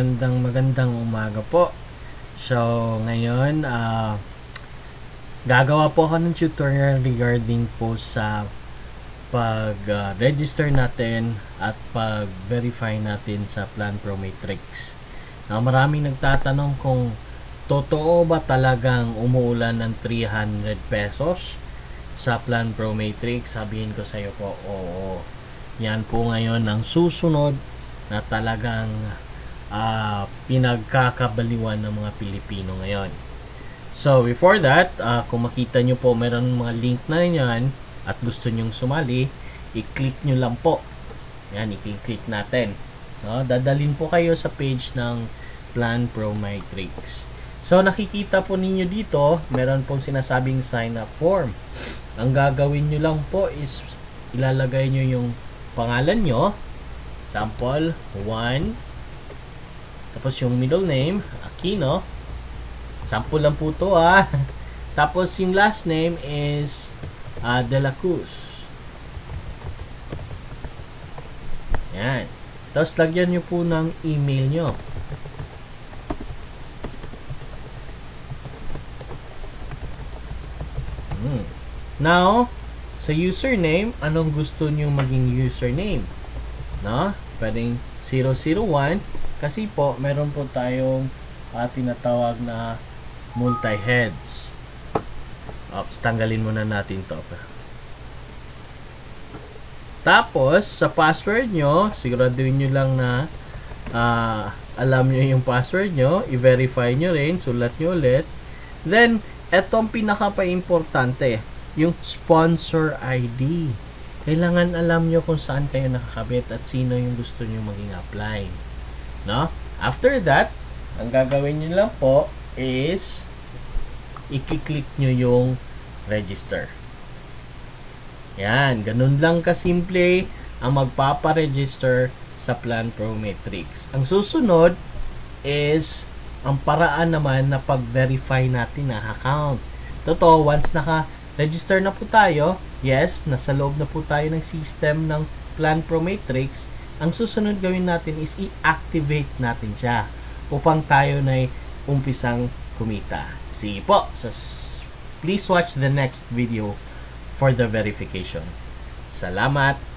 magandang umaga po. So, ngayon, gagawa po ako ng tutorial regarding po sa pag-register natin at pag-verify natin sa Plan Pro Matrix. Now, maraming nagtatanong kung totoo ba talagang umuulan ng 300 pesos sa Plan Pro Matrix. Sabihin ko sa iyo po, oo. Yan po ngayon ang susunod na talagang pinagkakabaliwan ng mga Pilipino ngayon. So, before that, kung makita nyo po, meron mga link na yan at gusto nyong sumali, i-click nyo lang po. Yan, i-click natin. No? Dadalhin po kayo sa page ng Plan Pro Matrix. So, nakikita po ninyo dito, meron pong sinasabing sign up form. Ang gagawin nyo lang po is ilalagay nyo yung pangalan nyo, sample 1, tapos yung middle name, Aquino. Sample lang po to Tapos yung last name is De La Cruz. Yan. Tapos lagyan nyo po ng email nyo. Now, sa username, anong gusto nyo maging username? No? Pwedeng 001 kasi po, meron po tayong tinatawag na multi-heads. Oops, tanggalin muna natin to. Tapos, sa password nyo, siguraduhin nyo lang na alam nyo yung password nyo. I-verify nyo rin. Sulat nyo ulit. Then, etong pinaka-pa-importante, yung sponsor ID. Kailangan alam nyo kung saan kayo nakakabit at sino yung gusto nyo maging apply. No? After that, ang gagawin nyo lang po is i-click nyo yung register. Yan, ganun lang kasimple ang magpapa-register sa Plan Pro Matrix. Ang susunod is ang paraan naman na pag-verify natin na account. Totoo, once naka-register na po tayo, yes, nasa loob na po tayo ng system ng Plan Pro Matrix, ang susunod gawin natin is i-activate natin siya upang tayo na umpisang kumita. See po. So, please watch the next video for the verification. Salamat!